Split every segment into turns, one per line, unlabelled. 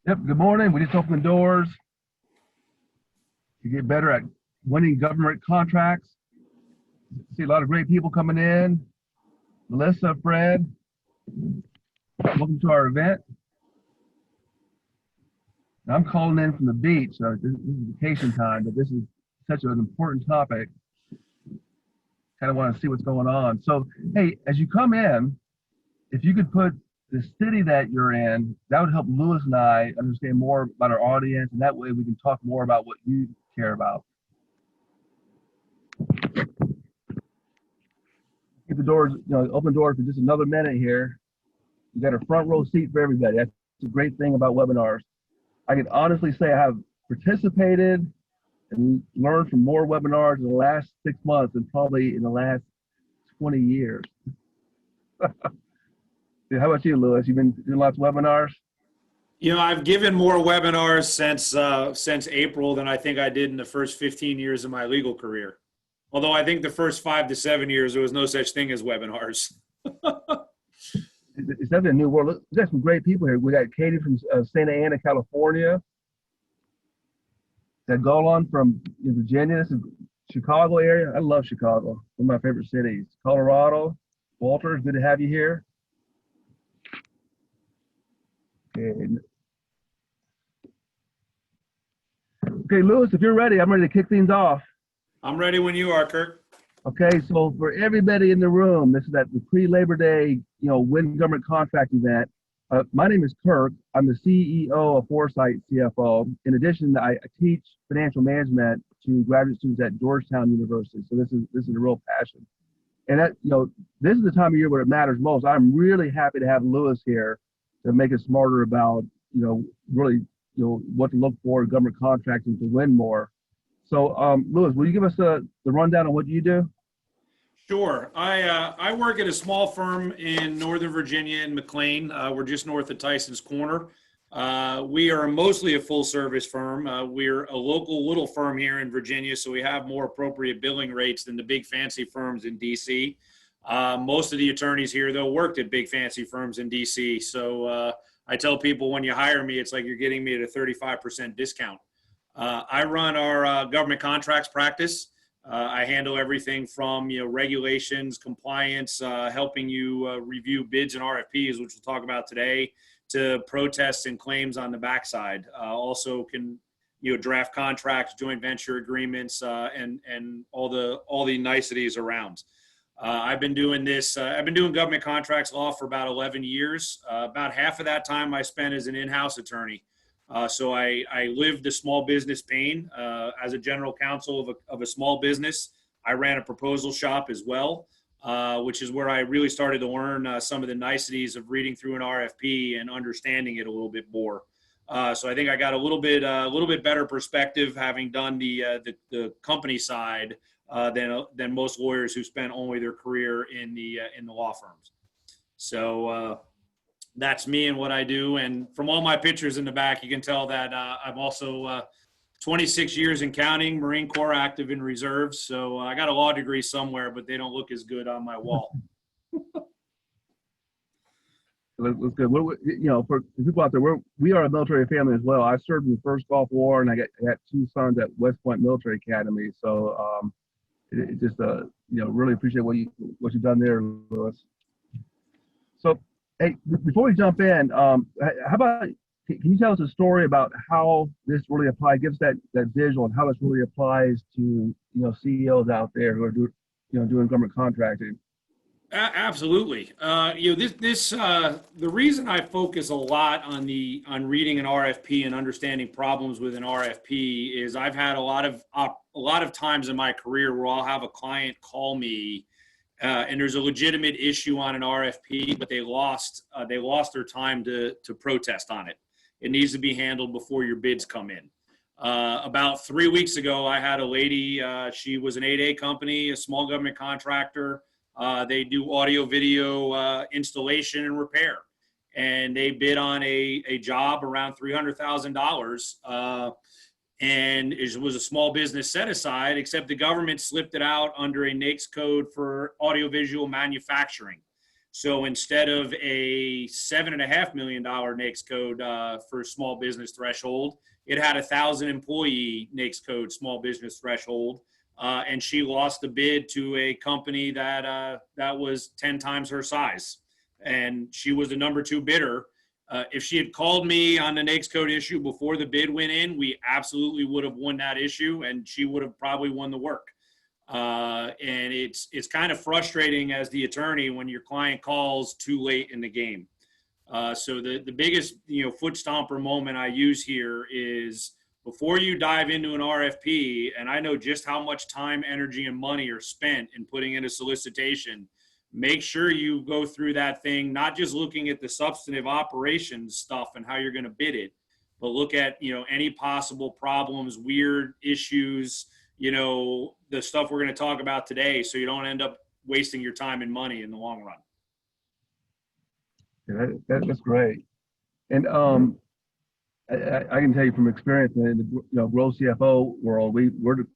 Yep, good morning. We just opened the doors to get better at winning government contracts. See a lot of great people coming in. Melissa, Fred, welcome to our event. I'm calling in from the beach, so this is vacation time, but this is such an important topic. Kind of want to see what's going on. So, hey, as you come in, if you could put the city that you're in, that would help Lewis and I understand more about our audience, and that way we can talk more about what you care about. Keep the doors, open doors for just another minute here. You got a front row seat for everybody. That's a great thing about webinars. I can honestly say I have participated and learned from more webinars in the last 6 months than probably in the last 20 years. How about you, Lewis? You've been doing lots of webinars?
I've given more webinars since April than I think I did in the first 15 years of my legal career. Although I think the first 5 to 7 years, there was no such thing as webinars.
It's definitely a new world. Look, we got some great people here. We got Katie from Santa Ana, California. Got Golan from Virginia. This is Chicago area. I love Chicago. One of my favorite cities. Colorado. Walter, it's good to have you here. Okay, Lewis, if you're ready, I'm ready to kick things off.
I'm ready when you are, Kirk.
Okay, so for everybody in the room, this is at the pre-Labor Day, Win Government Contract event. My name is Kirk. I'm the CEO of Foresight CFO. In addition, I teach financial management to graduate students at Georgetown University. So this is a real passion. And that, this is the time of year where it matters most. I'm really happy to have Lewis here to make us smarter about, really, what to look for in government contracting to win more. So, Lewis, will you give us the rundown on what you do?
Sure. I work at a small firm in Northern Virginia in McLaren. We're just north of Tyson's Corner. We are mostly a full-service firm. We're a local little firm here in Virginia, so we have more appropriate billing rates than the big fancy firms in D.C. Most of the attorneys here, though, worked at big fancy firms in D.C. So I tell people when you hire me, it's like you're getting me at a 35% discount. I run our government contracts practice. I handle everything from regulations, compliance, helping you review bids and RFPs, which we'll talk about today, to protests and claims on the backside. Also can draft contracts, joint venture agreements, and all the niceties around. I've been doing this. I've been doing government contracts law for about 11 years. About half of that time I spent as an in-house attorney. So I lived the small business pain as a general counsel of a small business. I ran a proposal shop as well, which is where I really started to learn some of the niceties of reading through an RFP and understanding it a little bit more. So I think I got a little bit better perspective having done the company side than most lawyers who spent only their career in the law firms. So that's me and what I do. And from all my pictures in the back, you can tell that I'm also 26 years and counting, Marine Corps active in reserves. So I got a law degree somewhere, but they don't look as good on my wall.
That's good. For people out there, we are a military family as well. I served in the first Gulf War, and I got 2 sons at West Point Military Academy. So it just really appreciate what you've done there, Lewis. So, hey, before we jump in, how about can you tell us a story about how this really applies? Give us that visual and how this really applies to CEOs out there who are doing government contracting.
Absolutely. The reason I focus a lot on reading an RFP and understanding problems with an RFP is I've had a lot of times in my career where I'll have a client call me and there's a legitimate issue on an RFP, but they lost their time to protest on it. It needs to be handled before your bids come in. About 3 weeks ago, I had a lady. She was an 8A company, a small government contractor. They do audio video installation and repair, and they bid on a job around $300,000, and it was a small business set aside, except the government slipped it out under a NAICS code for audiovisual manufacturing. So instead of a $7.5 million NAICS code for small business threshold, it had 1,000 employee NAICS code small business threshold. And she lost the bid to a company that was 10 times her size. And she was the number 2 bidder. If she had called me on the NAICS code issue before the bid went in, we absolutely would have won that issue, and she would have probably won the work. And it's kind of frustrating as the attorney when your client calls too late in the game. So the biggest foot stomper moment I use here is before you dive into an RFP, and I know just how much time, energy, and money are spent in putting in a solicitation. Make sure you go through that thing, not just looking at the substantive operations stuff and how you're going to bid it, but look at, any possible problems, weird issues, the stuff we're going to talk about today, so you don't end up wasting your time and money in the long run.
Yeah, that's great. And I can tell you from experience in the Growth CFO world, we're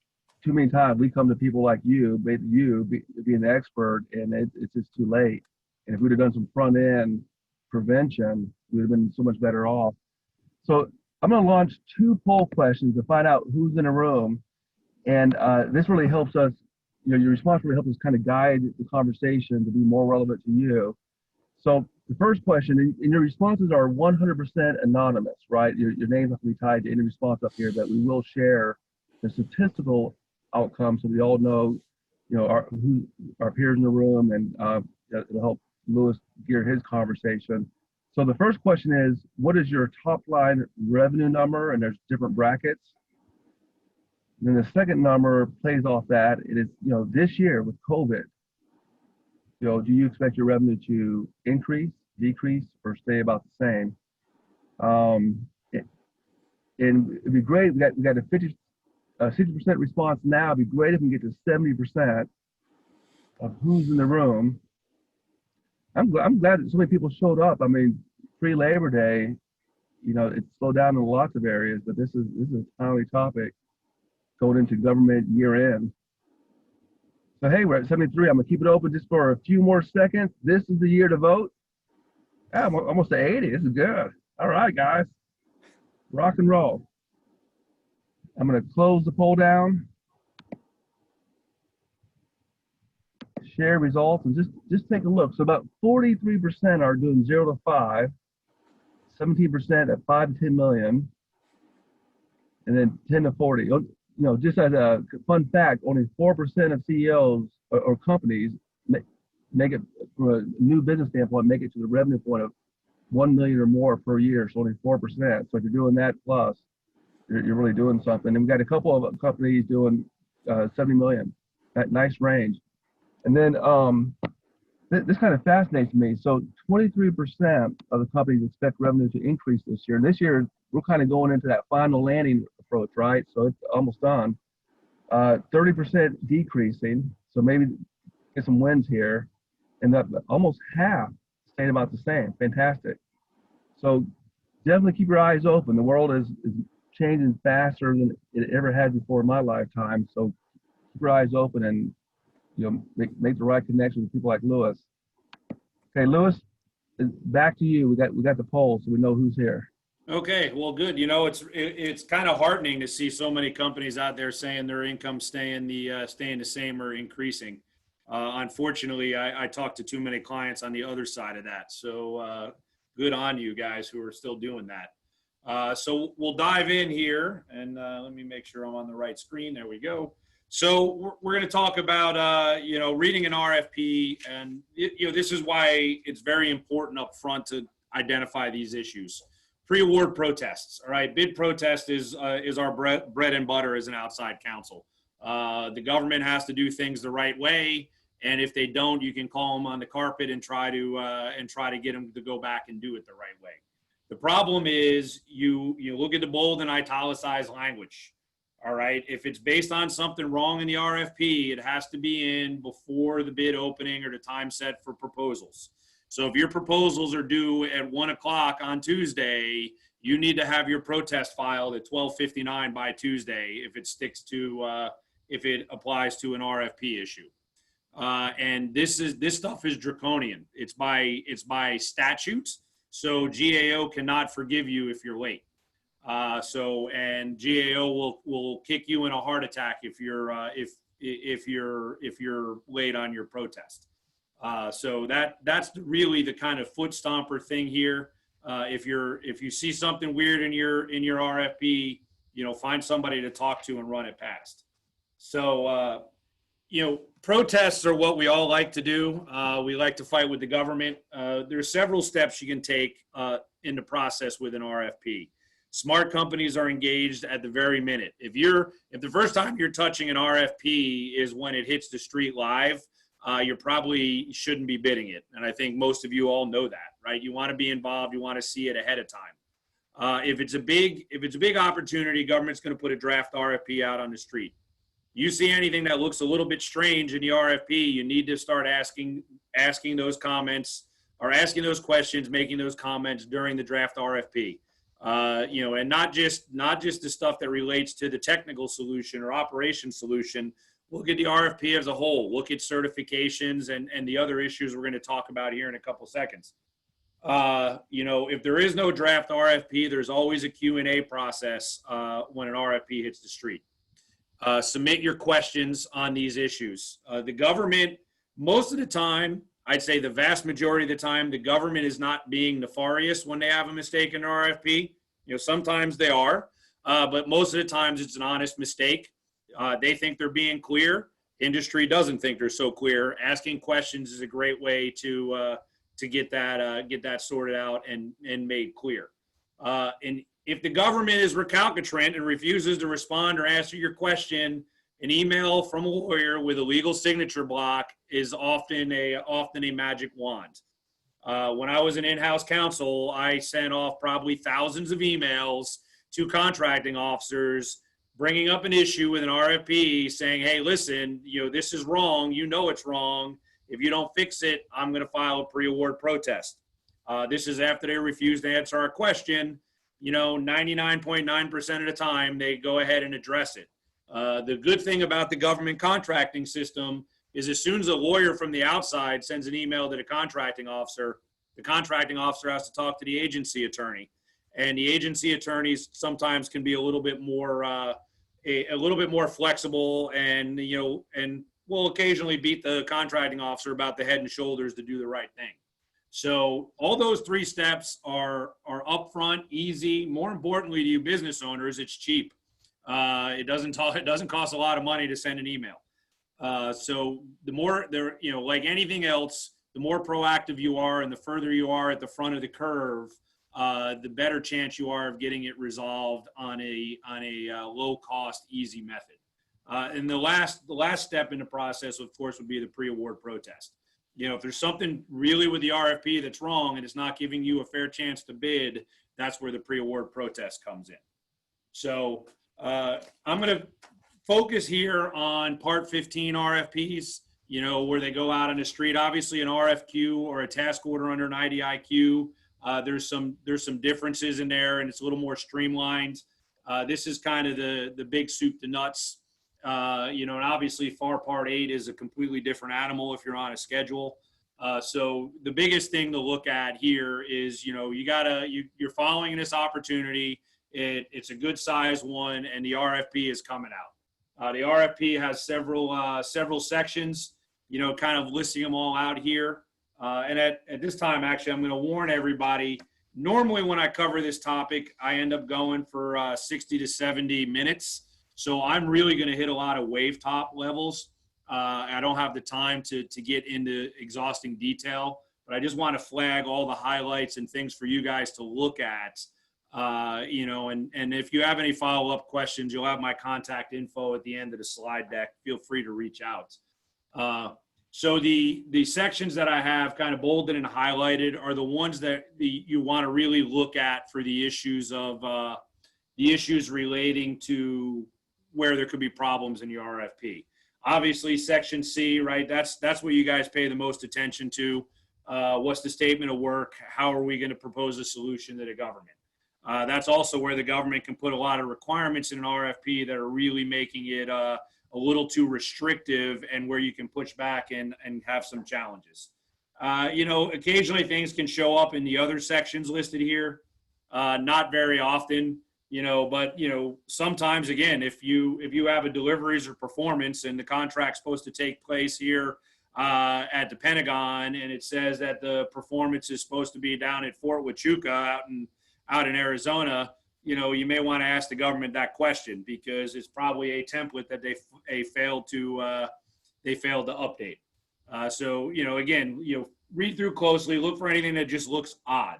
too many times we come to people like you being the expert, and it's just too late. And if we'd have done some front end prevention, we'd have been so much better off. So I'm going to launch 2 poll questions to find out who's in a room, and this really helps us. Your response really helps us kind of guide the conversation to be more relevant to you. So the first question, and your responses are 100% anonymous, right? Your name's not going to be tied to any response up here, but we will share the statistical outcome so we all know, who our peers in the room, and it'll help Lewis gear his conversation. So the first question is, what is your top line revenue number? And there's different brackets. And then the second number plays off that. It is, this year with COVID, do you expect your revenue to increase, decrease, or stay about the same? And it'd be great. We got a 60% response now. It'd be great if we can get to 70% of who's in the room. I'm glad that so many people showed up. I mean, pre-Labor Day, it's slowed down in lots of areas, but this is a timely topic going into government year end. So hey, we're at 73. I'm gonna keep it open just for a few more seconds. This is the year to vote. Yeah, I'm almost at 80. This is good. All right, guys, rock and roll. I'm gonna close the poll down, share results, and just take a look. So about 43% are doing 0 to 5, 17% at 5 to 10 million, and then 10 to 40. Just as a fun fact, only 4% of CEOs or companies make it, from a new business standpoint, make it to the revenue point of 1 million or more per year. So only 4%. So if you're doing that plus, you're really doing something. And we've got a couple of companies doing 70 million. That nice range. And then this kind of fascinates me. So 23% of the companies expect revenue to increase this year. And this year, we're kind of going into that final landing approach, right? So it's almost done. 30% decreasing. So maybe get some wins here. And that almost half stayed about the same. Fantastic. So definitely keep your eyes open. The world is changing faster than it ever had before in my lifetime. So keep your eyes open and make the right connection with people like Lewis. Okay, Lewis, back to you. We got the poll, so we know who's here.
Okay, well, good. It's kind of heartening to see so many companies out there saying their income staying the same or increasing. Unfortunately, I talked to too many clients on the other side of that. So good on you guys who are still doing that. So we'll dive in here, and let me make sure I'm on the right screen. There we go. So we're going to talk about, reading an RFP, and this is why it's very important up front to identify these issues. Pre-award protests, all right? Bid protest is our bread and butter as an outside counsel. The government has to do things the right way, and if they don't, you can call them on the carpet and try to get them to go back and do it the right way. The problem is you look at the bold and italicized language. All right. If it's based on something wrong in the RFP, it has to be in before the bid opening or the time set for proposals. So if your proposals are due at 1 o'clock on Tuesday, you need to have your protest filed at 12:59 by Tuesday if it applies to an RFP issue. And this stuff is draconian. It's by statute. So GAO cannot forgive you if you're late. And GAO will kick you in a heart attack if you're late on your protest. So that's really the kind of foot stomper thing here. If you see something weird in your RFP, find somebody to talk to and run it past. So protests are what we all like to do. We like to fight with the government. There's several steps you can take in the process with an RFP. Smart companies are engaged at the very minute. If the first time you're touching an RFP is when it hits the street live, you probably shouldn't be bidding it. And I think most of you all know that, right? You want to be involved. You want to see it ahead of time. If it's a big opportunity, government's going to put a draft RFP out on the street. You see anything that looks a little bit strange in the RFP, you need to start asking those comments or asking those questions, making those comments during the draft RFP. And not just the stuff that relates to the technical solution or operation solution. Look at the RFP as a whole. Look at certifications and the other issues we're going to talk about here in a couple seconds. If there is no draft RFP, there's always a Q&A process when an RFP hits the street. Submit your questions on these issues. The government, most of the time, I'd say the vast majority of the time, the government is not being nefarious when they have a mistake in an RFP. Sometimes they are, but most of the times it's an honest mistake. They think they're being clear. Industry doesn't think they're so clear. Asking questions is a great way to get that sorted out and made clear. And if the government is recalcitrant and refuses to respond or answer your question, an email from a lawyer with a legal signature block is often a magic wand. When I was an in-house counsel, I sent off probably thousands of emails to contracting officers bringing up an issue with an RFP saying, hey, listen, this is wrong. It's wrong. If you don't fix it, I'm going to file a pre-award protest. This is after they refuse to answer our question. 99.9% of the time, they go ahead and address it. The good thing about the government contracting system is as soon as a lawyer from the outside sends an email to the contracting officer has to talk to the agency attorney. And the agency attorneys sometimes can be a little bit more flexible and will occasionally beat the contracting officer about the head and shoulders to do the right thing. So all those three steps are upfront, easy. More importantly to you business owners, it's cheap. It doesn't cost a lot of money to send an email. So the more there, like anything else, the more proactive you are and the further you are at the front of the curve, the better chance you are of getting it resolved on a low cost, easy method. And the last step in the process, of course, would be the pre-award protest. If there's something really with the RFP that's wrong and it's not giving you a fair chance to bid, that's where the pre-award protest comes in. So I'm going to focus here on Part 15 RFPs, where they go out on the street. Obviously, an RFQ or a task order under an IDIQ, there's some differences in there, and it's a little more streamlined. This is kind of the big soup to nuts. And obviously FAR Part 8 is a completely different animal if you're on a schedule. So the biggest thing to look at here is, you're following this opportunity. It's a good size one, and the RFP is coming out. The RFP has several sections, kind of listing them all out here. And at this time, actually, I'm going to warn everybody. Normally when I cover this topic, I end up going for 60 to 70 minutes. So I'm really going to hit a lot of wave top levels. I don't have the time to get into exhausting detail, but I just want to flag all the highlights and things for you guys to look at. And if you have any follow-up questions, you'll have my contact info at the end of the slide deck. Feel free to reach out. So the sections that I have kind of bolded and highlighted are the ones that you want to really look at for the issues relating to where there could be problems in your RFP. Obviously, Section C, right? That's what you guys pay the most attention to. What's the statement of work? How are we going to propose a solution to the government? That's also where the government can put a lot of requirements in an RFP that are really making it a a little too restrictive and where you can push back and have some challenges. Occasionally things can show up in the other sections listed here. Not very often, but sometimes, again, if you have a deliveries or performance and the contract's supposed to take place here at the Pentagon, and it says that the performance is supposed to be down at Fort Huachuca out in Arizona, you may want to ask the government that question, because it's probably a template that they failed to update. So again, read through closely, look for anything that just looks odd.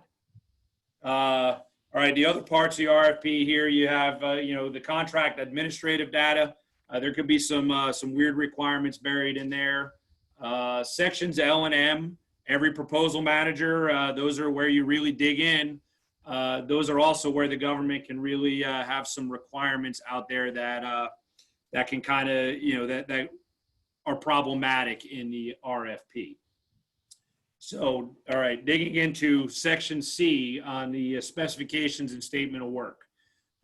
All right, the other parts of the RFP here, you have the contract administrative data. There could be some weird requirements buried in there. Sections L and M, every proposal manager, those are where you really dig in. Those are also where the government can really have some requirements out there that can kind of, that are problematic in the RFP. So, all right, digging into section C on the specifications and statement of work.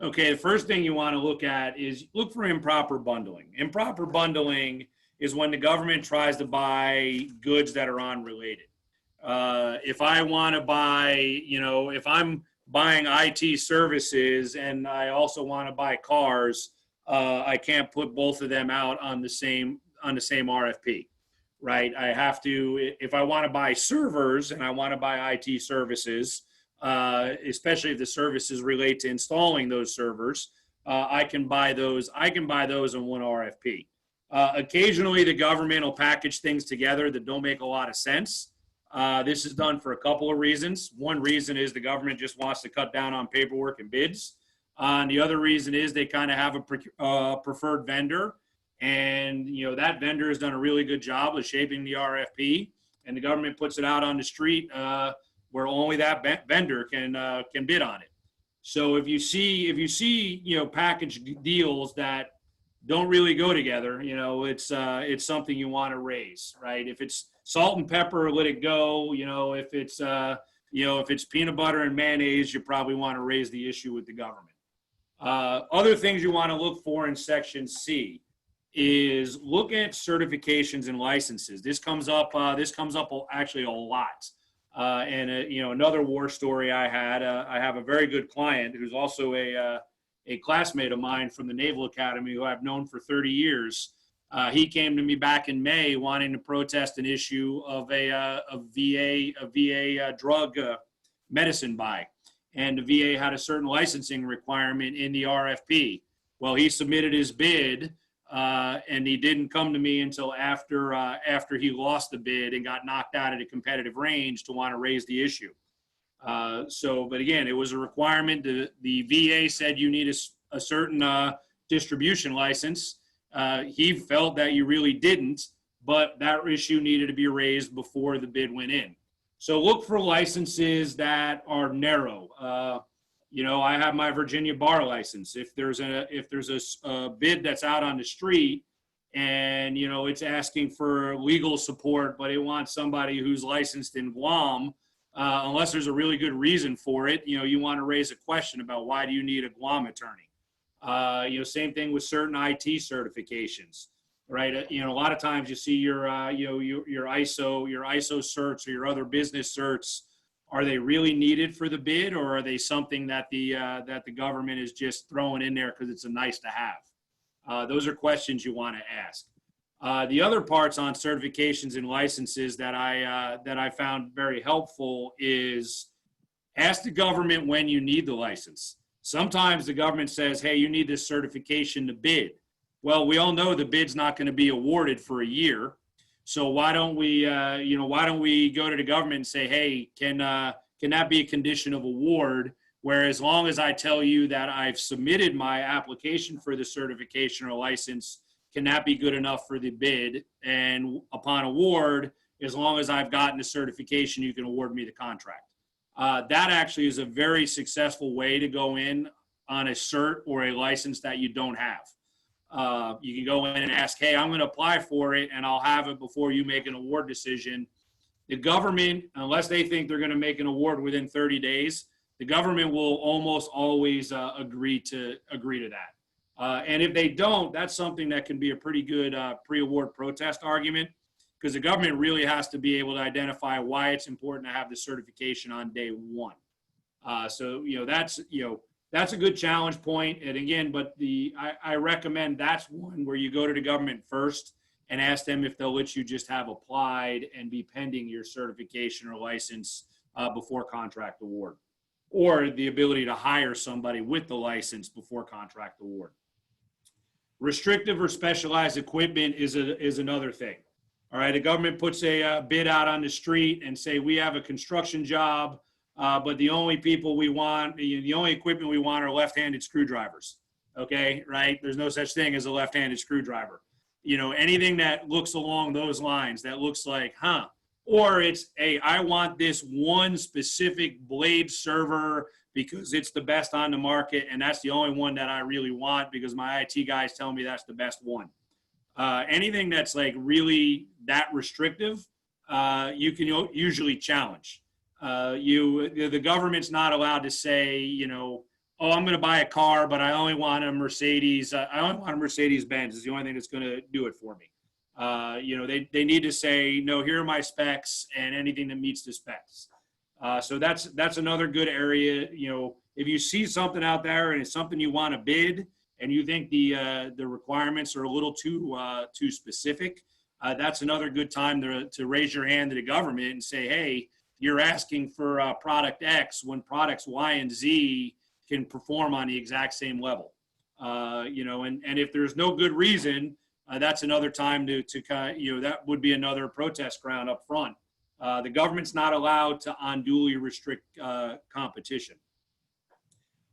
Okay, the first thing you want to look at is look for improper bundling. Improper bundling is when the government tries to buy goods that are unrelated. If I want to buy, if I'm buying IT services and I also want to buy cars, I can't put both of them out on the same RFP, right? I have to, if I want to buy servers and I want to buy IT services, especially if the services relate to installing those servers, I can buy those in one RFP. Occasionally, the government will package things together that don't make a lot of sense. This is done for a couple of reasons. One reason is the government just wants to cut down on paperwork and bids. And the other reason is they kind of have a preferred vendor, and that vendor has done a really good job of shaping the RFP, and the government puts it out on the street where only that vendor can bid on it. So if you see package deals that don't really go together, it's something you want to raise, right? If it's salt and pepper, let it go. If it's peanut butter and mayonnaise, you probably want to raise the issue with the government. Other things you want to look for in section C is look at certifications and licenses. This comes up actually a lot. And another war story I have a very good client who's also a classmate of mine from the Naval Academy who I've known for 30 years. He came to me back in May wanting to protest an issue of a VA drug medicine buy. And the VA had a certain licensing requirement in the RFP. Well, he submitted his bid, and he didn't come to me until after he lost the bid and got knocked out at a competitive range to want to raise the issue. But again, it was a requirement. The VA said you need a certain distribution license. He felt that you really didn't, but that issue needed to be raised before the bid went in. So look for licenses that are narrow. I have my Virginia bar license. If there's a bid that's out on the street and, it's asking for legal support, but it wants somebody who's licensed in Guam, unless there's a really good reason for it, you want to raise a question about why do you need a Guam attorney? Same thing with certain IT certifications, right? A lot of times you see your ISO certs or your other business certs. Are they really needed for the bid, or are they something that the government is just throwing in there because it's a nice to have? Those are questions you want to ask. The other parts on certifications and licenses that I found very helpful is ask the government when you need the license. Sometimes the government says, hey, you need this certification to bid. Well, we all know the bid's not going to be awarded for a year. So why don't we go to the government and say, hey, can that be a condition of award? Where as long as I tell you that I've submitted my application for the certification or license, can that be good enough for the bid? And upon award, as long as I've gotten the certification, you can award me the contract. That actually is a very successful way to go in on a cert or a license that you don't have. You can go in and ask, hey, I'm going to apply for it, and I'll have it before you make an award decision. The government, unless they think they're going to make an award within 30 days, the government will almost always agree to that. And if they don't, that's something that can be a pretty good pre-award protest argument, because the government really has to be able to identify why it's important to have the certification on day one. So, that's a good challenge point. And again, but I recommend that's one where you go to the government first and ask them if they'll let you just have applied and be pending your certification or license before contract award, or the ability to hire somebody with the license before contract award. Restrictive or specialized equipment is another thing. All right, the government puts a bid out on the street and say, we have a construction job, but the only people we want, the only equipment we want are left-handed screwdrivers. Okay, right? There's no such thing as a left-handed screwdriver. Anything that looks along those lines, that looks like, or it's, hey, I want this one specific blade server because it's the best on the market, and that's the only one that I really want because my IT guys tell me that's the best one. Anything that's like really that restrictive, you can usually challenge. The government's not allowed to say, oh, I'm going to buy a car, but I only want a Mercedes. I only want a Mercedes-Benz is the only thing that's going to do it for me. They need to say, no, here are my specs and anything that meets the specs. So that's another good area. If you see something out there and it's something you want to bid and you think the requirements are a little too specific, that's another good time to raise your hand to the government and say, hey, you're asking for product X when products Y and Z can perform on the exact same level. And if there's no good reason, that's another time to that would be another protest ground up front. The government's not allowed to unduly restrict competition.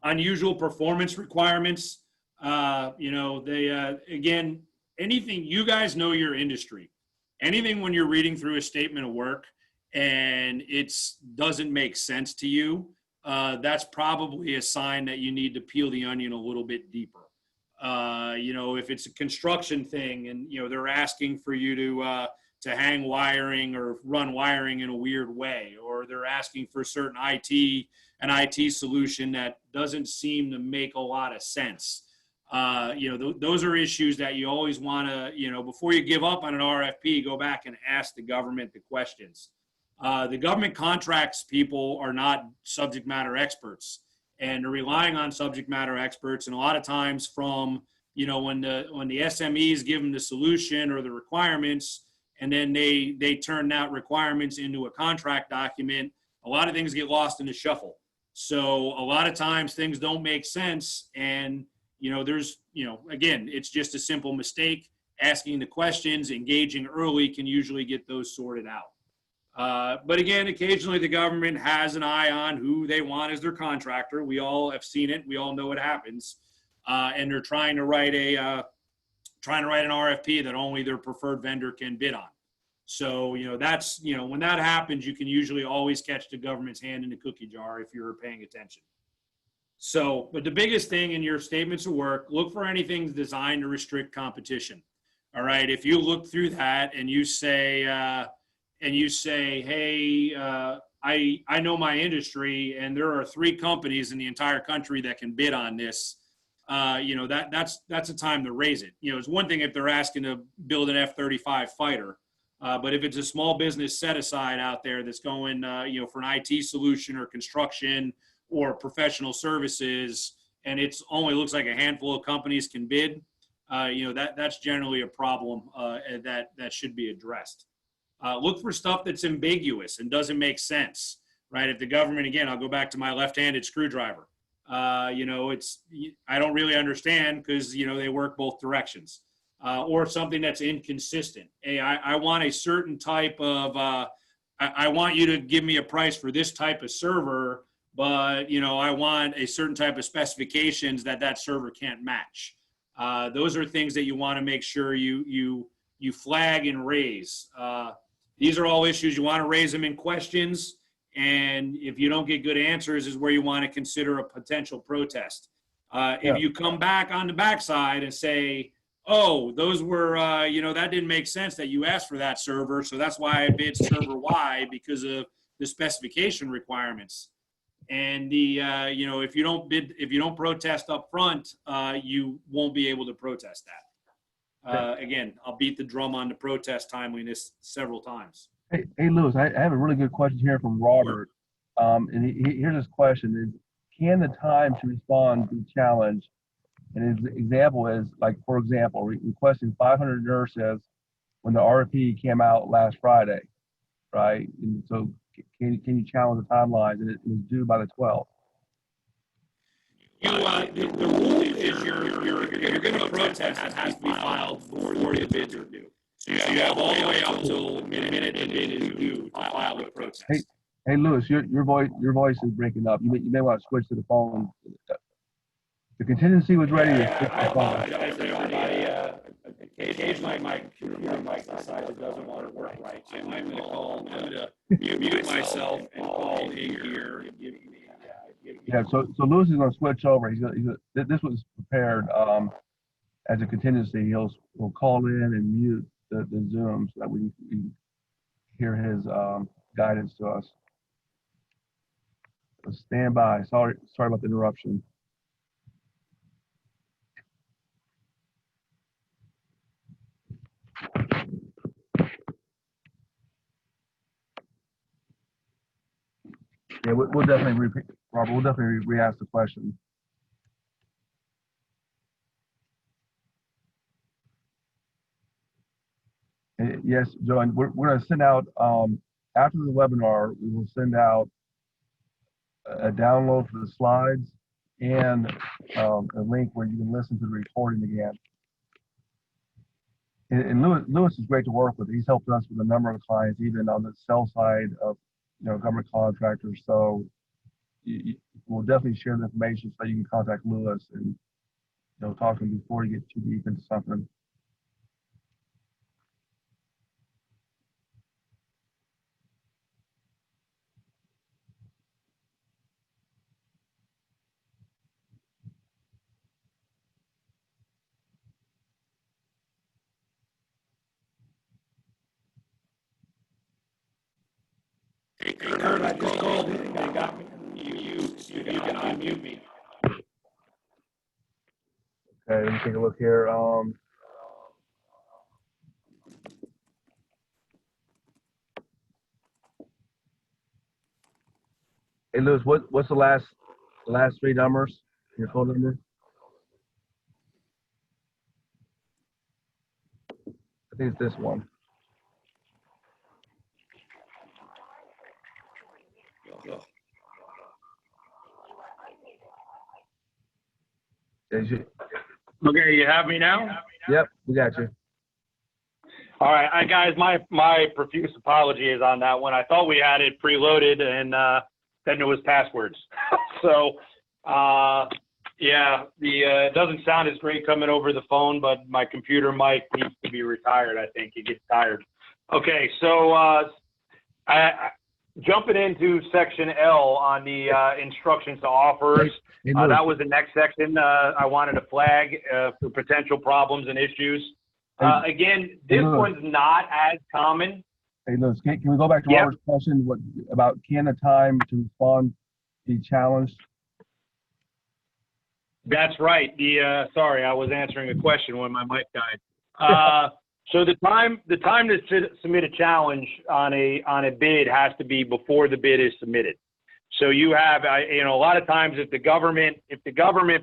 Unusual performance requirements, again, anything, you guys know your industry. Anything when you're reading through a statement of work and it doesn't make sense to you, that's probably a sign that you need to peel the onion a little bit deeper. If it's a construction thing and, they're asking for you to hang wiring or run wiring in a weird way, or they're asking for certain an IT solution that doesn't seem to make a lot of sense. Those are issues that you always want to, before you give up on an RFP, go back and ask the government the questions. The government contracts people are not subject matter experts, and they're relying on subject matter experts. And a lot of times from, when the SMEs give them the solution or the requirements, and then they turn that requirements into a contract document, a lot of things get lost in the shuffle. So a lot of times things don't make sense. And, again, it's just a simple mistake. Asking the questions, engaging early can usually get those sorted out. But again, occasionally the government has an eye on who they want as their contractor. We all have seen it. We all know it happens. And they're trying to write an RFP that only their preferred vendor can bid on. So, that's, when that happens, you can usually always catch the government's hand in the cookie jar if you're paying attention. So, but the biggest thing in your statements of work, look for anything designed to restrict competition. All right. If you look through that and you say, hey, I know my industry and there are 3 companies in the entire country that can bid on this, that's a time to raise it. It's one thing if they're asking to build an F-35 fighter, but if it's a small business set aside out there that's going, for an IT solution or construction or professional services, and it's only looks like a handful of companies can bid, that's generally a problem that should be addressed. Look for stuff that's ambiguous and doesn't make sense, right? If the government, again, I'll go back to my left-handed screwdriver. I don't really understand because, they work both directions. Or something that's inconsistent. Hey, I want a certain type of, I want you to give me a price for this type of server, but, I want a certain type of specifications that server can't match. Those are things that you want to make sure you flag and raise. These are all issues you want to raise them in questions. And if you don't get good answers is where you want to consider a potential protest. If you come back on the backside and say, oh, those were, that didn't make sense that you asked for that server. So that's why I bid server Y because of the specification requirements. And you know, if you don't protest up front, you won't be able to protest that. Again, I'll beat the drum on the protest timeliness several times.
Hey, Lewis, I have a really good question here from Robert. And here's his question: is can the time to respond be challenged? And his example is, like, for example, requesting 500 nurses when the RFP came out last Friday, right? And so can you challenge the timelines? And it was due by the 12th.
The rule is if you're going to protest, it has to be filed before the bids are due. So you have all the way up till the minute the bid is due to file a protest.
Hey, Lewis, your voice is breaking up. You may want to switch to the phone. The contingency was ready to switch the phone.
Occasionally my computer mic decides it doesn't want to work right. So I'm going to call, I'm going to mute myself and call in here.
Yeah, so Lewis is going to switch over. This was prepared as a contingency. He'll call in and mute the Zoom so that we can hear his guidance to us. So stand by. Sorry about the interruption. Yeah, we'll definitely repeat, Robert. We'll definitely re-ask the question. Yes, Joanne, we're going to send out, after the webinar, we will send out a download for the slides and a link where you can listen to the recording again. And Lewis is great to work with. He's helped us with a number of clients, even on the sell side of government contractors. So we'll definitely share the information so you can contact Lewis and talk to him before you get too deep into something.
Hey, Kurt, I just called and they got me. You can unmute me.
Okay, let me take a look here. Hey, Lewis, what's the last three numbers? Your phone number? I think it's this one.
Okay, you have me now?
Yep, we got you.
All right, guys, my profuse apologies on that one. I thought we had it preloaded, and then it was passwords. So, yeah, it doesn't sound as great coming over the phone, but my computer mic needs to be retired. I think it gets tired. Okay, so jumping into section L on the instructions to offers. That was the next section I wanted to flag for potential problems and issues. Again, this one's not as common.
Hey, Lewis, can we go back to Robert's question about can the time to respond be challenged?
That's right. Sorry, I was answering a question when my mic died. So the time to submit a challenge on a bid has to be before the bid is submitted. So you have, a lot of times if the government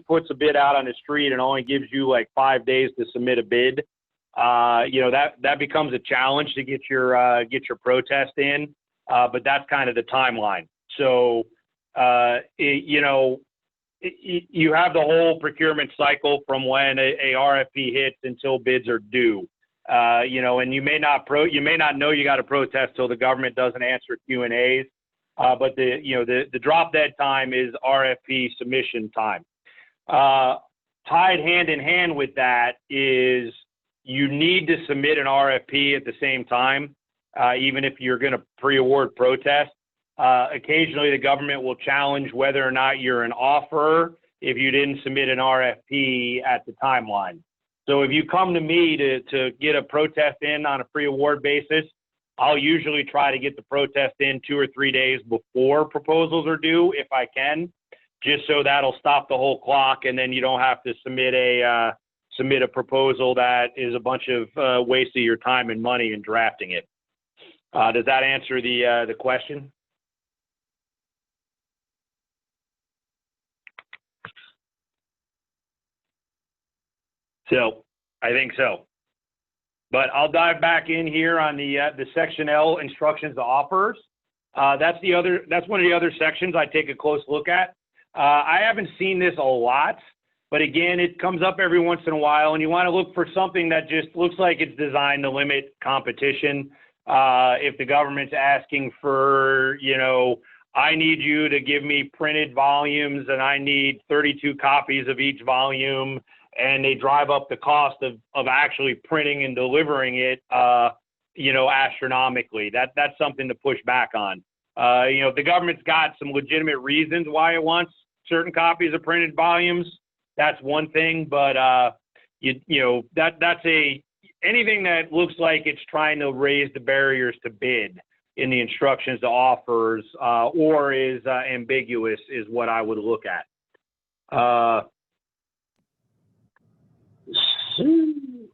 puts a bid out on the street and only gives you like 5 days to submit a bid, that becomes a challenge to get your protest in. But that's kind of the timeline. So, you have the whole procurement cycle from when a RFP hits until bids are due. And you may not know you got to protest till the government doesn't answer Q&As. But the drop dead time is RFP submission time. Tied hand in hand with that is you need to submit an RFP at the same time, even if you're going to pre-award protest. Occasionally, the government will challenge whether or not you're an offeror if you didn't submit an RFP at the timeline. So if you come to me to get a protest in on a pre-award basis, I'll usually try to get the protest in 2 or 3 days before proposals are due, if I can, just so that'll stop the whole clock, and then you don't have to submit a proposal that is a bunch of waste of your time and money in drafting it. Does that answer the question? So I think so. But I'll dive back in here on the Section L instructions to offers. That's one of the other sections I take a close look at. I haven't seen this a lot, but again, it comes up every once in a while, and you want to look for something that just looks like it's designed to limit competition. If the government's asking for, I need you to give me printed volumes and I need 32 copies of each volume, and they drive up the cost of actually printing and delivering it, astronomically. That's something to push back on. If the government's got some legitimate reasons why it wants certain copies of printed volumes, that's one thing. But that's anything that looks like it's trying to raise the barriers to bid in the instructions to offers or is ambiguous is what I would look at.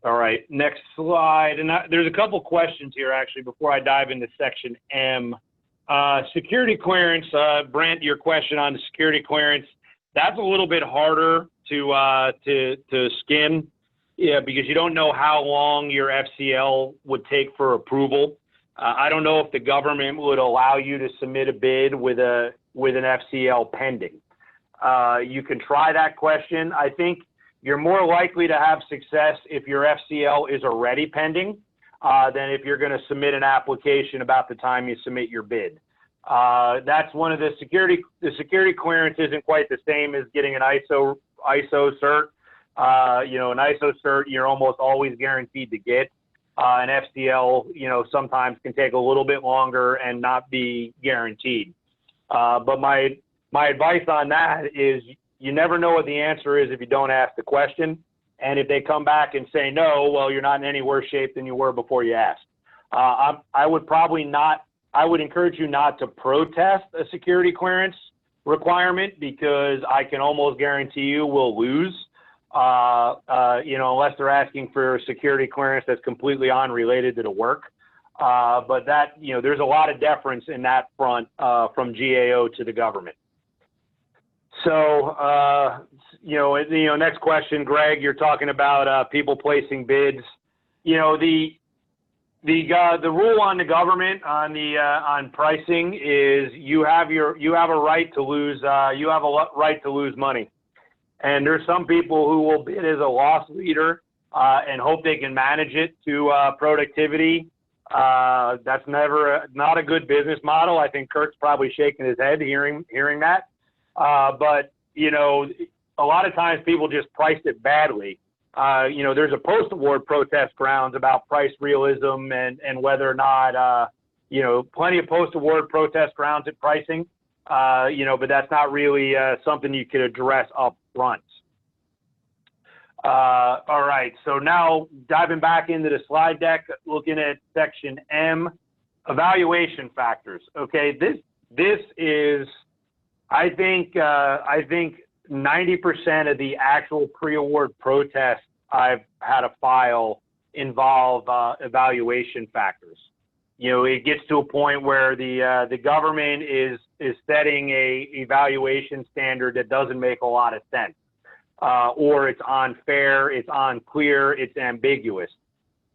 All right, next slide. And there's a couple questions here actually before I dive into section M. Security clearance, Brent, your question on the security clearance, that's a little bit harder to skim, because you don't know how long your FCL would take for approval. I don't know if the government would allow you to submit a bid with an FCL pending. You can try that question. I think you're more likely to have success if your FCL is already pending than if you're going to submit an application about the time you submit your bid. That's one of the security clearance isn't quite the same as getting an ISO cert. An ISO cert you're almost always guaranteed to get. An FCL, sometimes can take a little bit longer and not be guaranteed. But my advice on that is you never know what the answer is if you don't ask the question. And if they come back and say no, well, you're not in any worse shape than you were before you asked. I would encourage you not to protest a security clearance requirement, because I can almost guarantee you we'll lose, unless they're asking for a security clearance that's completely unrelated to the work. But that, there's a lot of deference in that front from GAO to the government. So, next question, Greg, you're talking about people placing bids. The rule on the government on pricing is you have a right to lose money, and there's some people who will bid as a loss leader and hope they can manage it to productivity. That's not a good business model. I think Kirk's probably shaking his head hearing that. But a lot of times people just priced it badly. There's a post-award protest grounds about price realism and whether or not, plenty of post-award protest grounds at pricing, but that's not really something you could address up front. All right, so now diving back into the slide deck, looking at section M, evaluation factors. Okay, this is, I think 90% of the actual pre-award protests I've had to file involve evaluation factors. It gets to a point where the government is setting a evaluation standard that doesn't make a lot of sense, or it's unfair, it's unclear, it's ambiguous.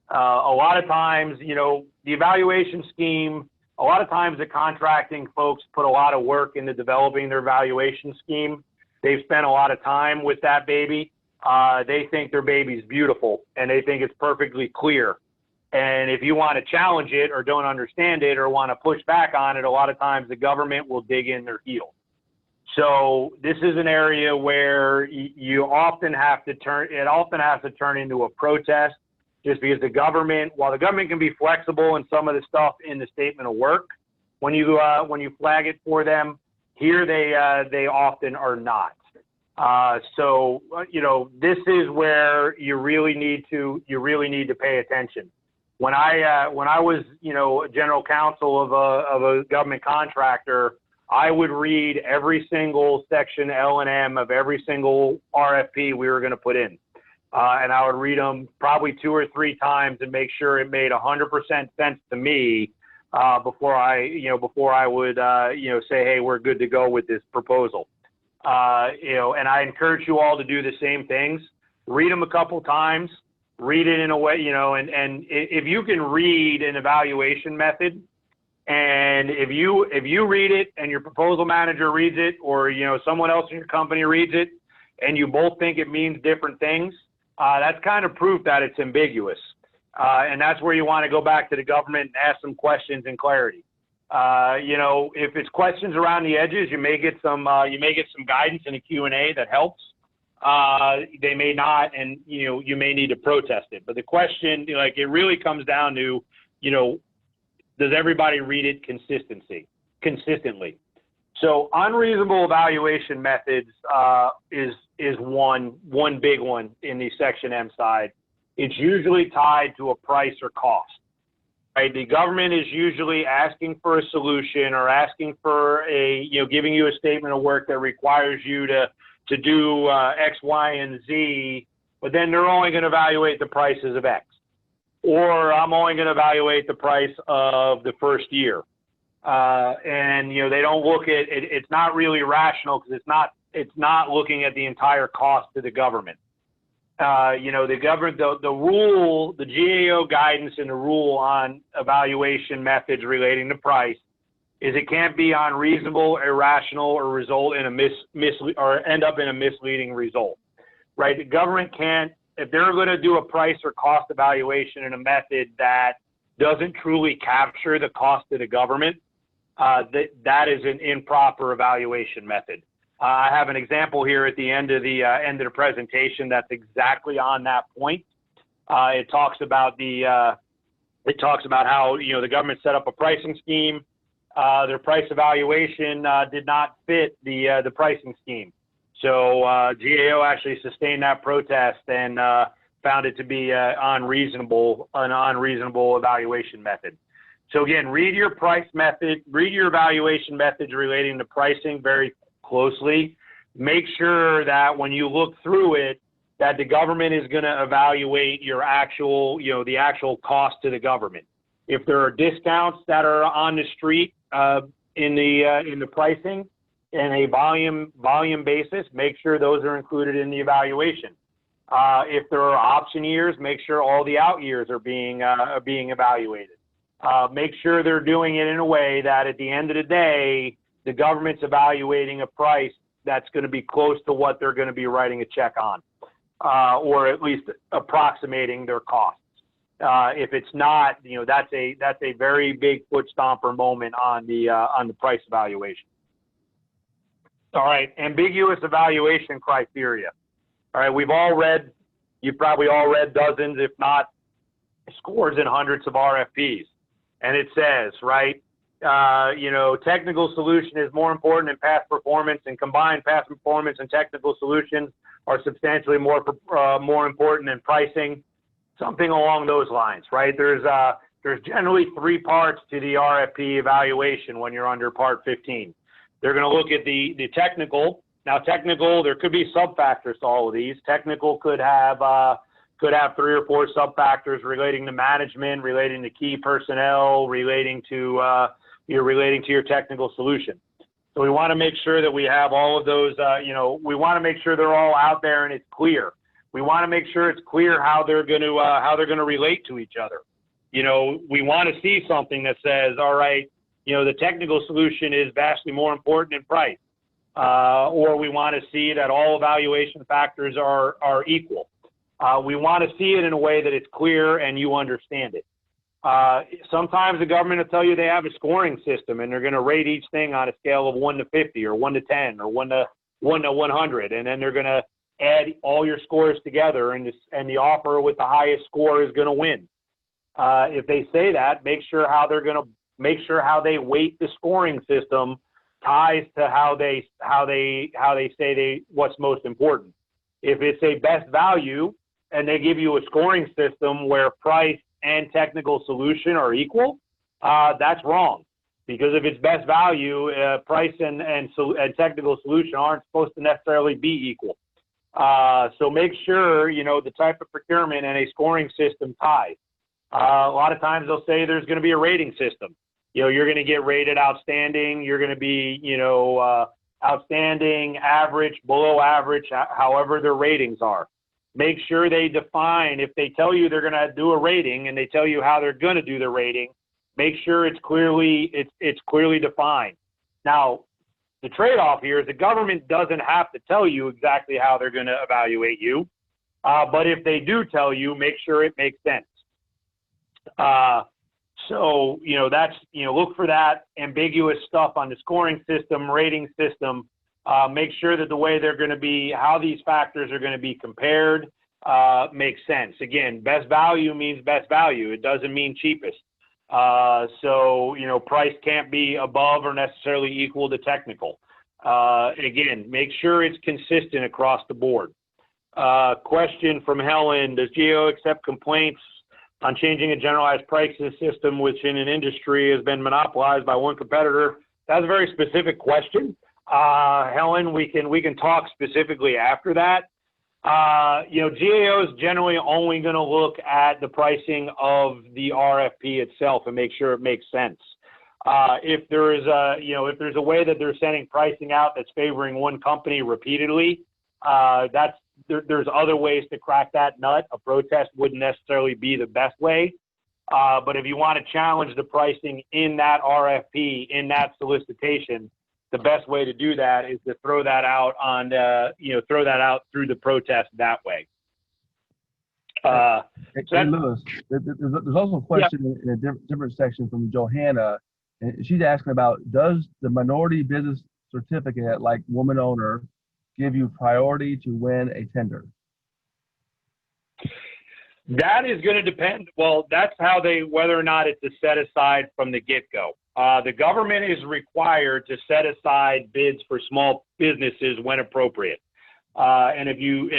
A lot of times, the evaluation scheme. A lot of times the contracting folks put a lot of work into developing their evaluation scheme. They've spent a lot of time with that baby. They think their baby's beautiful and they think it's perfectly clear. And if you want to challenge it or don't understand it or want to push back on it, a lot of times the government will dig in their heels. So this is an area where you often have to turn into a protest, just because while the government can be flexible in some of the stuff in the statement of work, when you flag it for them, here they often are not. So this is where you really need to pay attention. When I was, general counsel of a government contractor, I would read every single section L&M of every single RFP we were going to put in. And I would read them probably 2 or 3 times and make sure it made 100% sense to me before I would, say, hey, we're good to go with this proposal. And I encourage you all to do the same things. Read them a couple times, read it in a way, and if you can read an evaluation method, and if you read it and your proposal manager reads it, or, someone else in your company reads it, and you both think it means different things, that's kind of proof that it's ambiguous. And that's where you want to go back to the government and ask some questions and clarity. If it's questions around the edges, you may get some guidance in a Q&A that helps. They may not, and you may need to protest it. But the question, it really comes down to, does everybody read it consistently? So unreasonable evaluation methods is one big one in the Section M side. It's usually tied to a price or cost. Right? The government is usually asking for a solution or asking for giving you a statement of work that requires you to do X, Y, and Z, but then they're only going to evaluate the prices of X. Or I'm only going to evaluate the price of the first year. And they don't look at it. It's not really rational because it's not looking at the entire cost to the government. The government, the rule, the GAO guidance and the rule on evaluation methods relating to price is it can't be unreasonable, irrational, or result in or end up in a misleading result. Right? The government can't, if they're going to do a price or cost evaluation in a method that doesn't truly capture the cost to the government, that is an improper evaluation method. I have an example here at the end of the presentation that's exactly on that point. It talks about how the government set up a pricing scheme. Their price evaluation did not fit the pricing scheme. So GAO actually sustained that protest and found it to be an unreasonable evaluation method. So again, read your evaluation methods relating to pricing very closely. Make sure that when you look through it, that the government is going to evaluate your the actual cost to the government. If there are discounts that are on the street in the pricing in a volume basis, make sure those are included in the evaluation. If there are option years, make sure all the out years are being evaluated. Make sure they're doing it in a way that at the end of the day, the government's evaluating a price that's going to be close to what they're going to be writing a check on, or at least approximating their costs. If it's not, that's a very big foot stomper moment on the price evaluation. All right, ambiguous evaluation criteria. All right, you've probably all read dozens, if not scores and hundreds of RFPs. And it says, right, technical solution is more important than past performance, and combined past performance and technical solutions are substantially more important than pricing, something along those lines, right? There's generally 3 parts to the RFP evaluation when you're under Part 15. They're going to look at the technical. Now, technical, there could be sub-factors to all of these. Technical could have 3 or 4 sub-factors relating to management, relating to key personnel, relating to your technical solution. So we want to make sure that we have all of those, we want to make sure they're all out there and it's clear. We want to make sure it's clear how they're going to relate to each other. We want to see something that says, all right, the technical solution is vastly more important than price. Or we want to see that all evaluation factors are equal. We want to see it in a way that it's clear and you understand it. Sometimes the government will tell you they have a scoring system and they're going to rate each thing on a scale of 1 to 50 or 1 to 10 or 1 to 100. And then they're going to add all your scores together and the offer with the highest score is going to win. If they say that, make sure how they weight the scoring system ties to how they say what's most important. If it's a best value and they give you a scoring system where price and technical solution are equal, that's wrong. Because if it's best value, price and technical solution aren't supposed to necessarily be equal. So make sure, the type of procurement and a scoring system ties. A lot of times they'll say there's going to be a rating system. You're going to get rated outstanding. You're going to be, outstanding, average, below average, however their ratings are. Make sure they define, if they tell you they're going to do a rating and they tell you how they're going to do the rating, make sure it's clearly defined. Now, the trade-off here is the government doesn't have to tell you exactly how they're going to evaluate you, but if they do tell you, make sure it makes sense. So, that's, look for that ambiguous stuff on the scoring system, rating system. Make sure that the way they're going to be, how these factors are going to be compared, makes sense. Again, best value means best value. It doesn't mean cheapest. So, price can't be above or necessarily equal to technical. Again, make sure it's consistent across the board. Question from Helen, does GAO accept complaints on changing a generalized pricing system which in an industry has been monopolized by one competitor? That's a very specific question. Helen, we can talk specifically after that. GAO is generally only going to look at the pricing of the RFP itself and make sure it makes sense. If there's a way that they're sending pricing out that's favoring one company repeatedly, there's other ways to crack that nut. A protest wouldn't necessarily be the best way. But if you want to challenge the pricing in that RFP, in that solicitation, the best way to do that is to throw that out through the protest that way.
Lewis, there's also a question in a different section from Johanna, and she's asking about, does the minority business certificate, like woman owner, give you priority to win a tender?
That is going to depend. Well, that's whether or not it's a set aside from the get-go. The government is required to set aside bids for small businesses when appropriate. And if you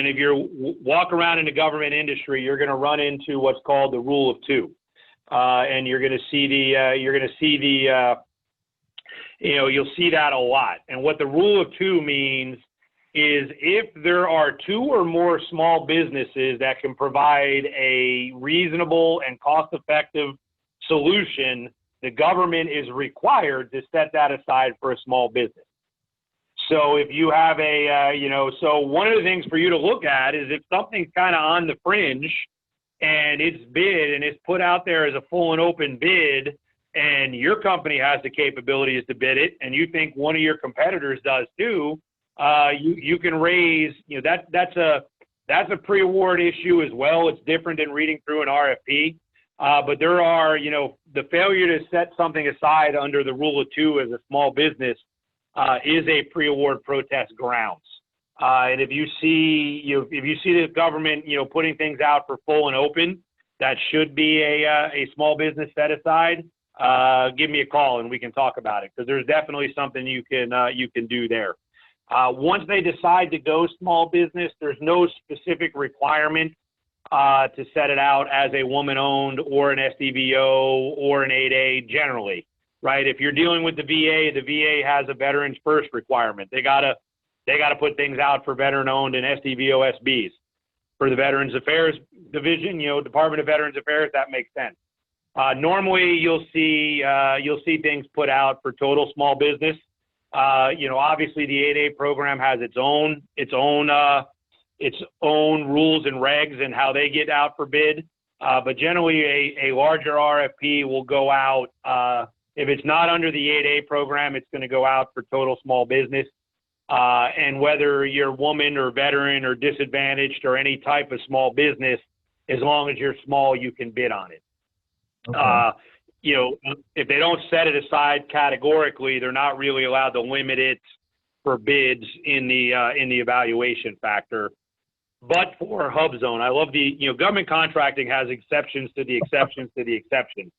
walk around in the government industry, you're going to run into what's called the rule of two, and you're going to see you'll see that a lot. And what the rule of two means is if there are two or more small businesses that can provide a reasonable and cost-effective solution, the government is required to set that aside for a small business. So if you have so one of the things for you to look at is if something's kind of on the fringe and it's bid and it's put out there as a full and open bid and your company has the capabilities to bid it and you think one of your competitors does too, you can raise, that's a pre-award issue as well. It's different than reading through an RFP. But there are, the failure to set something aside under the rule of two as a small business is a pre-award protest grounds. And if you see the government, putting things out for full and open, that should be a small business set aside. Give me a call and we can talk about it because there's definitely something you can do there. Once they decide to go small business, there's no specific requirement to set it out as a woman-owned or an SDVO or an 8A generally, right? If you're dealing with the VA has a Veterans First requirement. They gotta put things out for veteran-owned and SDVO SBs. For the Veterans Affairs Division, Department of Veterans Affairs, that makes sense. Normally, you'll see things put out for total small business. Obviously the 8A program has its own rules and regs and how they get out for bid. But generally a larger RFP will go out, if it's not under the 8A program, it's going to go out for total small business. And whether you're woman or veteran or disadvantaged or any type of small business, as long as you're small, you can bid on it. Okay. If they don't set it aside categorically, they're not really allowed to limit it for bids in the evaluation factor. But for hub zone, I love government contracting has exceptions to the exceptions to the exception.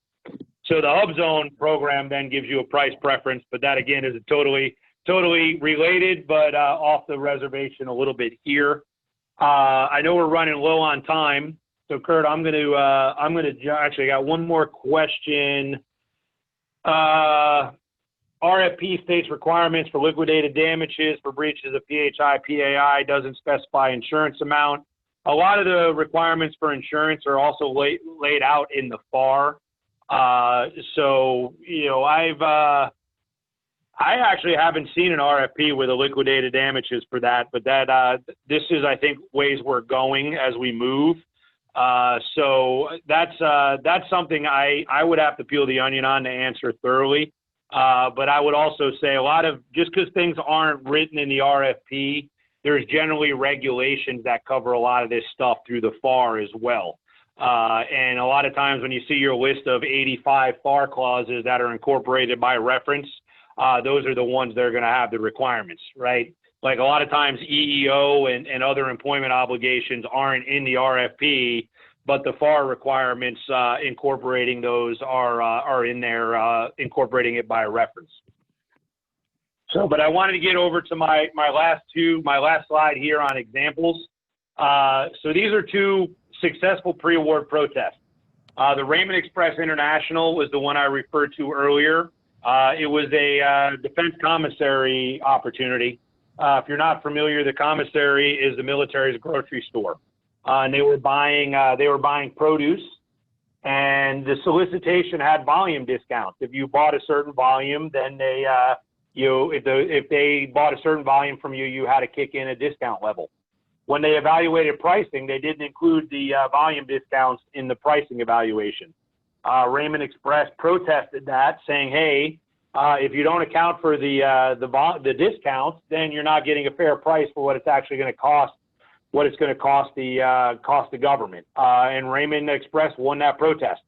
So the hub zone program then gives you a price preference, but that again is a totally related, but off the reservation a little bit here. I know we're running low on time. So Kurt, actually I got one more question. RFP states requirements for liquidated damages for breaches of PHI, PAI, doesn't specify insurance amount. A lot of the requirements for insurance are also laid out in the FAR. So, you know, I actually haven't seen an RFP with a liquidated damages for that, but this is, I think, ways we're going as we move. So that's something I would have to peel the onion on to answer thoroughly. But I would also say just because things aren't written in the RFP, there's generally regulations that cover a lot of this stuff through the FAR as well. And a lot of times when you see your list of 85 FAR clauses that are incorporated by reference, those are the ones that are going to have the requirements, right? Like a lot of times EEO and other employment obligations aren't in the RFP, but the FAR requirements incorporating those are in there, incorporating it by reference. So, but I wanted to get over to my last slide here on examples. So these are two successful pre-award protests. The Raymond Express International was the one I referred to earlier. It was a defense commissary opportunity. If you're not familiar, the commissary is the military's grocery store. And they were buying produce, and the solicitation had volume discounts. If you bought a certain volume, then they, if they bought a certain volume from you, you had to kick in a discount level. When they evaluated pricing, they didn't include the volume discounts in the pricing evaluation. Raymond Express protested that, saying, "Hey, if you don't account for the discounts, then you're not getting a fair price for what it's actually going to cost." What it's going to cost the government, and Raymond Express won that protest.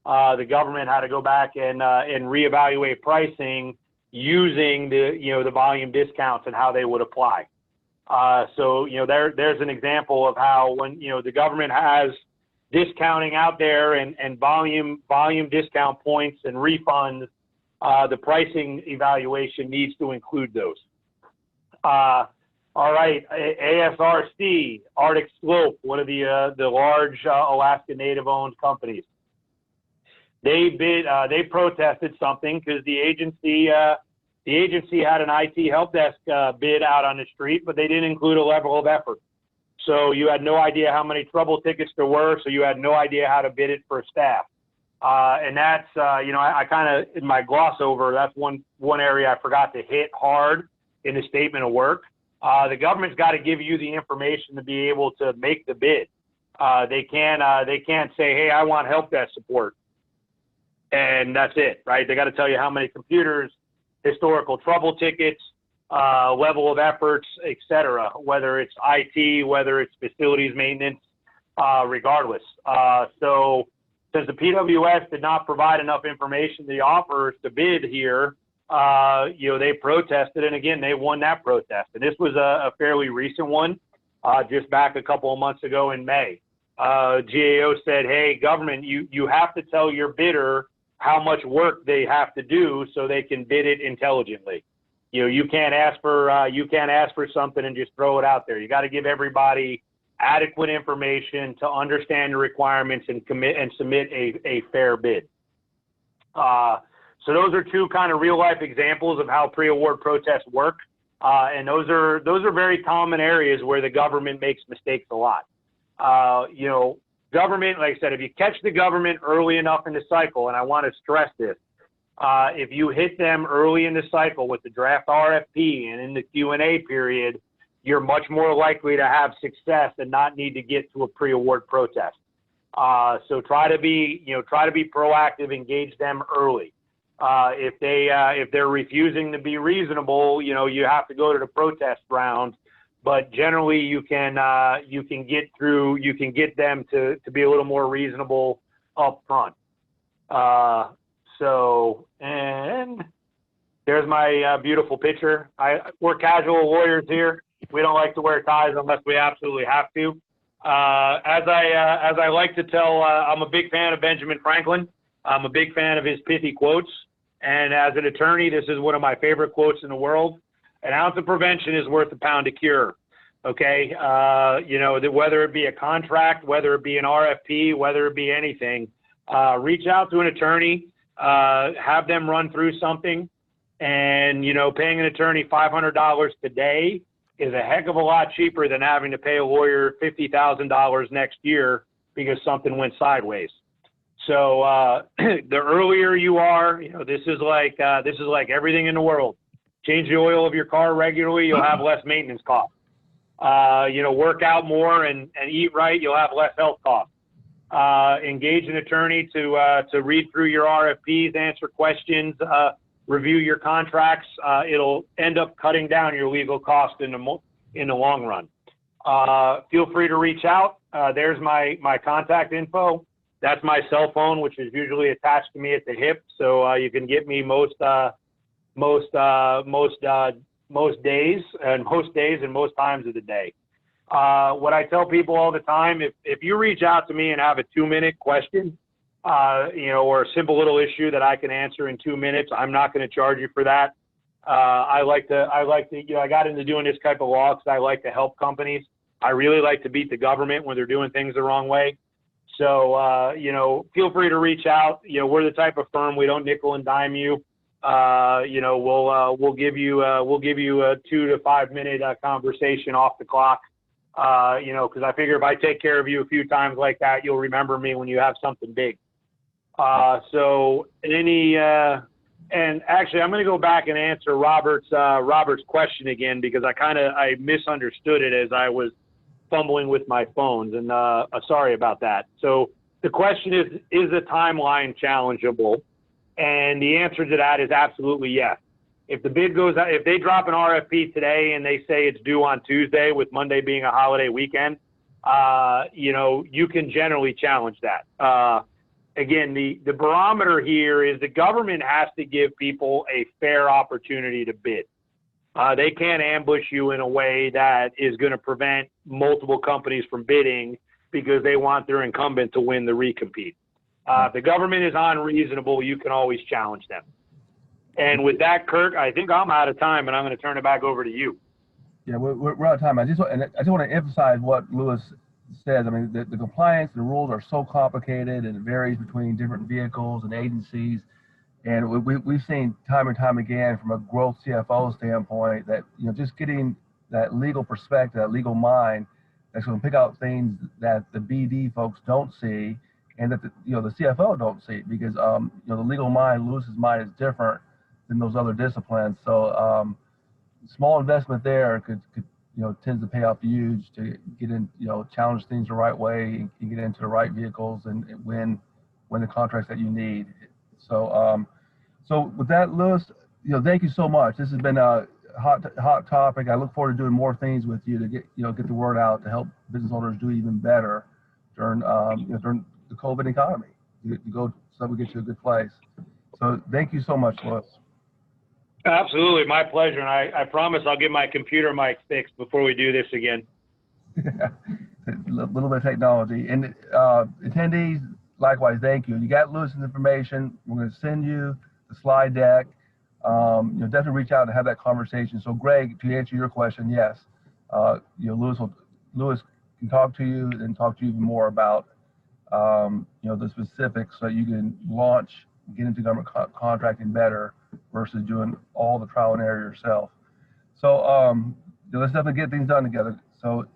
The government had to go back and reevaluate pricing using the volume discounts and how they would apply. So there's an example of how when the government has discounting out there and volume discount points and refunds, the pricing evaluation needs to include those. All right, ASRC, Arctic Slope, one of the large Alaska Native-owned companies. They protested something because the agency had an IT help desk bid out on the street, but they didn't include a level of effort. So you had no idea how many trouble tickets there were, so you had no idea how to bid it for staff. And that's I kind of in my gloss over, that's one area I forgot to hit hard in the statement of work. The government's got to give you the information to be able to make the bid. They can't say, "Hey, I want help desk support," and that's it, right? They got to tell you how many computers, historical trouble tickets, level of efforts, etc. Whether it's IT, whether it's facilities maintenance, regardless. So since the PWS did not provide enough information to the offers to bid here, they protested, and again, they won that protest. And this was a fairly recent one, just back a couple of months ago in May. GAO said, "Hey, government, you have to tell your bidder how much work they have to do so they can bid it intelligently. You can't ask for something and just throw it out there. You got to give everybody adequate information to understand the requirements and submit a fair bid." So those are two kind of real life examples of how pre-award protests work. And those are very common areas where the government makes mistakes a lot. Government, like I said, if you catch the government early enough in the cycle, and I want to stress this, if you hit them early in the cycle with the draft RFP and in the Q&A period, you're much more likely to have success and not need to get to a pre-award protest. So try to be proactive, engage them early. If they're refusing to be reasonable, you have to go to the protest round. But generally, you can get them to be a little more reasonable up front. And there's my beautiful picture. We're casual lawyers here. We don't like to wear ties unless we absolutely have to. As I like to tell, I'm a big fan of Benjamin Franklin. I'm a big fan of his pithy quotes. And as an attorney, this is one of my favorite quotes in the world. "An ounce of prevention is worth a pound of cure." Okay. Whether it be a contract, whether it be an RFP, whether it be anything, reach out to an attorney, have them run through something. And, paying an attorney $500 today is a heck of a lot cheaper than having to pay a lawyer $50,000 next year because something went sideways. So the earlier you are, this is like everything in the world. Change the oil of your car regularly, you'll have less maintenance costs. Work out more and eat right, you'll have less health costs. Engage an attorney to read through your RFPs, answer questions, review your contracts. It'll end up cutting down your legal cost in the long run. Feel free to reach out. There's my contact info. That's my cell phone, which is usually attached to me at the hip. So you can get me most days and most times of the day. What I tell people all the time, if you reach out to me and have a 2-minute question, or a simple little issue that I can answer in 2 minutes, I'm not going to charge you for that. I got into doing this type of law because I like to help companies. I really like to beat the government when they're doing things the wrong way. So, feel free to reach out. We're the type of firm, we don't nickel and dime you. We'll give you a 2 to 5 minute conversation off the clock. Because I figure if I take care of you a few times like that, you'll remember me when you have something big. And actually, I'm going to go back and answer Robert's question again, because I misunderstood it as I was fumbling with my phones, and sorry about that. So the question is the timeline challengeable? And the answer to that is absolutely yes. If the bid goes out, if they drop an RFP today and they say it's due on Tuesday, with Monday being a holiday weekend, you can generally challenge that. Again, the barometer here is the government has to give people a fair opportunity to bid. They can't ambush you in a way that is going to prevent multiple companies from bidding because they want their incumbent to win the recompete. If the government is unreasonable, you can always challenge them. And with that, Kirk, I think I'm out of time, and I'm going to turn it back over to you.
Yeah, we're out of time. I just want to emphasize what Lewis says. I mean, the compliance, the rules are so complicated, and it varies between different vehicles and agencies. And we've seen time and time again from a growth CFO standpoint that, just getting that legal perspective, that legal mind, that's going to pick out things that the BD folks don't see, and that the CFO don't see, because the legal mind, Lewis's mind, is different than those other disciplines. So small investment there could tends to pay off huge to get in, challenge things the right way and get into the right vehicles and win the contracts that you need. So so with that, Lewis, thank you so much. This has been a hot topic. I look forward to doing more things with you to get the word out to help business owners do even better during during the COVID economy, to go so we get to a good place. So thank you so much, Lewis.
Absolutely, my pleasure. And I promise I'll get my computer mic fixed before we do this again.
A little bit of technology. And attendees, likewise, thank you. You got Lewis's information. We're going to send you the slide deck. Definitely reach out and have that conversation. So Greg, to answer your question, yes, Lewis can talk to you and talk to you even more about the specifics, so you can get into government contracting better versus doing all the trial and error yourself. So let's definitely get things done together. So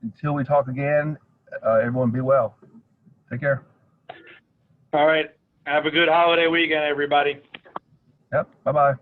until we talk again, everyone be well. Take care.
All right. Have a good holiday weekend, everybody.
Yep. Bye-bye.